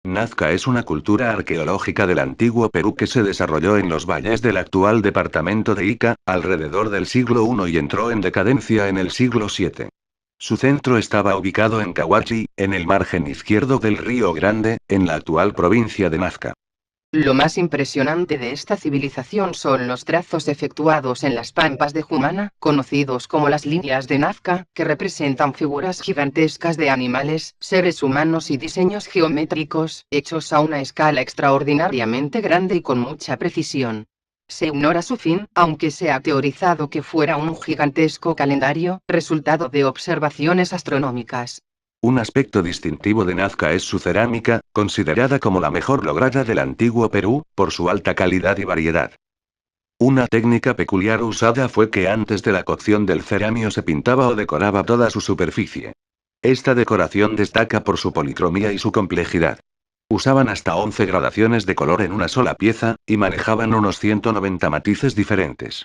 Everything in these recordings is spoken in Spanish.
Nazca es una cultura arqueológica del antiguo Perú que se desarrolló en los valles del actual departamento de Ica, alrededor del siglo I y entró en decadencia en el siglo VII. Su centro estaba ubicado en Cahuachi, en el margen izquierdo del Río Grande, en la actual provincia de Nazca. Lo más impresionante de esta civilización son los trazos efectuados en las pampas de Jumana, conocidos como las líneas de Nazca, que representan figuras gigantescas de animales, seres humanos y diseños geométricos, hechos a una escala extraordinariamente grande y con mucha precisión. Se ignora su fin, aunque se ha teorizado que fuera un gigantesco calendario, resultado de observaciones astronómicas. Un aspecto distintivo de Nazca es su cerámica, considerada como la mejor lograda del antiguo Perú, por su alta calidad y variedad. Una técnica peculiar usada fue que antes de la cocción del cerámico se pintaba o decoraba toda su superficie. Esta decoración destaca por su policromía y su complejidad. Usaban hasta 11 gradaciones de color en una sola pieza, y manejaban unos 190 matices diferentes.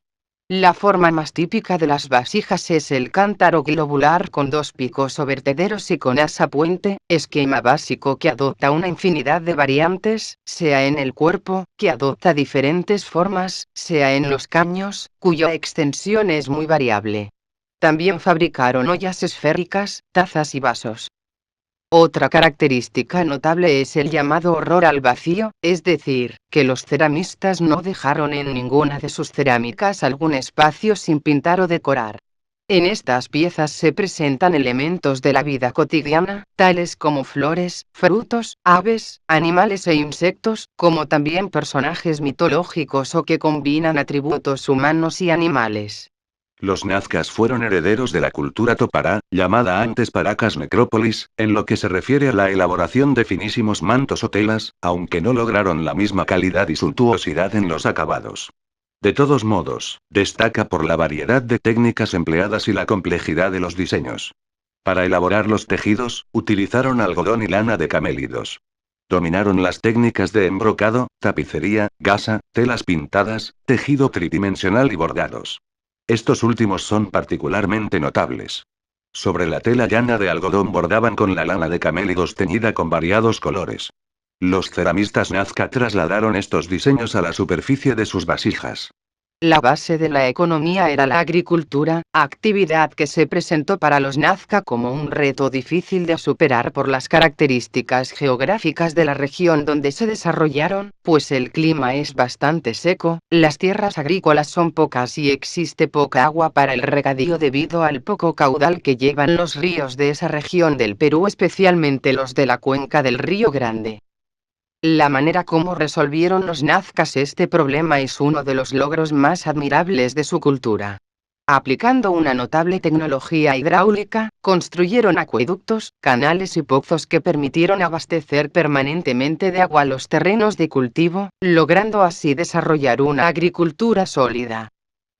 La forma más típica de las vasijas es el cántaro globular con dos picos o vertederos y con asa puente, esquema básico que adopta una infinidad de variantes, sea en el cuerpo, que adopta diferentes formas, sea en los caños, cuya extensión es muy variable. También fabricaron ollas esféricas, tazas y vasos. Otra característica notable es el llamado horror al vacío, es decir, que los ceramistas no dejaron en ninguna de sus cerámicas algún espacio sin pintar o decorar. En estas piezas se presentan elementos de la vida cotidiana, tales como flores, frutos, aves, animales e insectos, como también personajes mitológicos o que combinan atributos humanos y animales. Los nazcas fueron herederos de la cultura topará, llamada antes Paracas Necrópolis, en lo que se refiere a la elaboración de finísimos mantos o telas, aunque no lograron la misma calidad y suntuosidad en los acabados. De todos modos, destaca por la variedad de técnicas empleadas y la complejidad de los diseños. Para elaborar los tejidos, utilizaron algodón y lana de camélidos. Dominaron las técnicas de embrocado, tapicería, gasa, telas pintadas, tejido tridimensional y bordados. Estos últimos son particularmente notables. Sobre la tela llana de algodón bordaban con la lana de camélidos teñida con variados colores. Los ceramistas Nazca trasladaron estos diseños a la superficie de sus vasijas. La base de la economía era la agricultura, actividad que se presentó para los Nazca como un reto difícil de superar por las características geográficas de la región donde se desarrollaron, pues el clima es bastante seco, las tierras agrícolas son pocas y existe poca agua para el regadío debido al poco caudal que llevan los ríos de esa región del Perú, especialmente los de la cuenca del Río Grande. La manera como resolvieron los nazcas este problema es uno de los logros más admirables de su cultura. Aplicando una notable tecnología hidráulica, construyeron acueductos, canales y pozos que permitieron abastecer permanentemente de agua los terrenos de cultivo, logrando así desarrollar una agricultura sólida.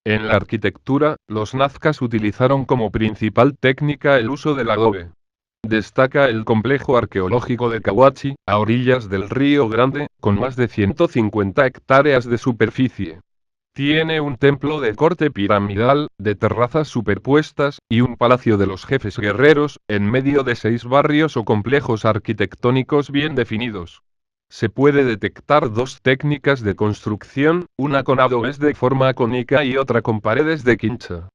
En la arquitectura, los nazcas utilizaron como principal técnica el uso del adobe. Destaca el complejo arqueológico de Cahuachi, a orillas del Río Grande, con más de 150 hectáreas de superficie. Tiene un templo de corte piramidal, de terrazas superpuestas, y un palacio de los jefes guerreros, en medio de 6 barrios o complejos arquitectónicos bien definidos. Se puede detectar dos técnicas de construcción, una con adobes de forma cónica y otra con paredes de quincha.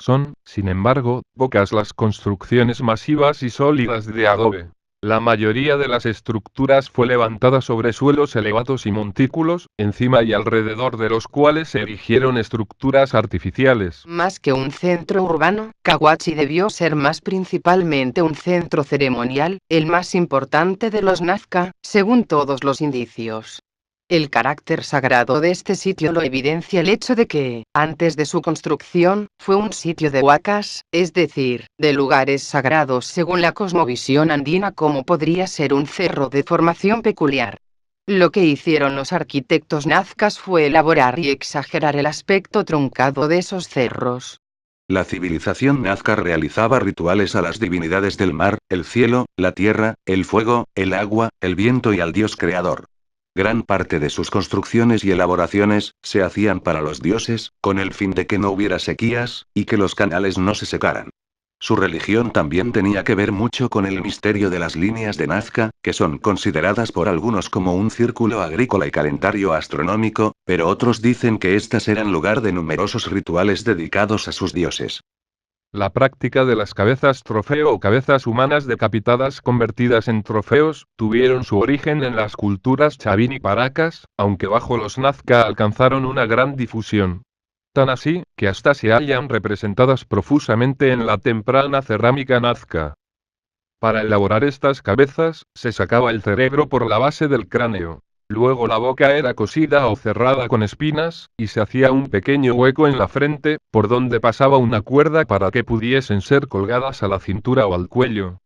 Son, sin embargo, pocas las construcciones masivas y sólidas de adobe. La mayoría de las estructuras fue levantada sobre suelos elevados y montículos, encima y alrededor de los cuales se erigieron estructuras artificiales. Más que un centro urbano, Cahuachi debió ser más principalmente un centro ceremonial, el más importante de los Nazca, según todos los indicios. El carácter sagrado de este sitio lo evidencia el hecho de que, antes de su construcción, fue un sitio de huacas, es decir, de lugares sagrados según la cosmovisión andina, como podría ser un cerro de formación peculiar. Lo que hicieron los arquitectos nazcas fue elaborar y exagerar el aspecto truncado de esos cerros. La civilización nazca realizaba rituales a las divinidades del mar, el cielo, la tierra, el fuego, el agua, el viento y al dios creador. Gran parte de sus construcciones y elaboraciones se hacían para los dioses, con el fin de que no hubiera sequías, y que los canales no se secaran. Su religión también tenía que ver mucho con el misterio de las líneas de Nazca, que son consideradas por algunos como un círculo agrícola y calendario astronómico, pero otros dicen que éstas eran lugar de numerosos rituales dedicados a sus dioses. La práctica de las cabezas trofeo o cabezas humanas decapitadas convertidas en trofeos, tuvieron su origen en las culturas Chavín y Paracas, aunque bajo los Nazca alcanzaron una gran difusión. Tan así, que hasta se hallan representadas profusamente en la temprana cerámica Nazca. Para elaborar estas cabezas, se sacaba el cerebro por la base del cráneo. Luego la boca era cosida o cerrada con espinas, y se hacía un pequeño hueco en la frente, por donde pasaba una cuerda para que pudiesen ser colgadas a la cintura o al cuello.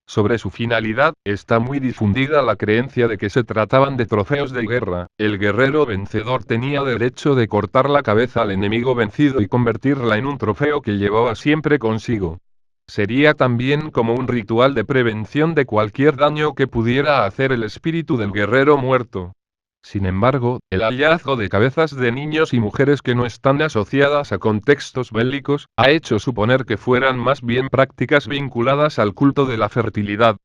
Sobre su finalidad, está muy difundida la creencia de que se trataban de trofeos de guerra. El guerrero vencedor tenía derecho de cortar la cabeza al enemigo vencido y convertirla en un trofeo que llevaba siempre consigo. Sería también como un ritual de prevención de cualquier daño que pudiera hacer el espíritu del guerrero muerto. Sin embargo, el hallazgo de cabezas de niños y mujeres que no están asociadas a contextos bélicos, ha hecho suponer que fueran más bien prácticas vinculadas al culto de la fertilidad.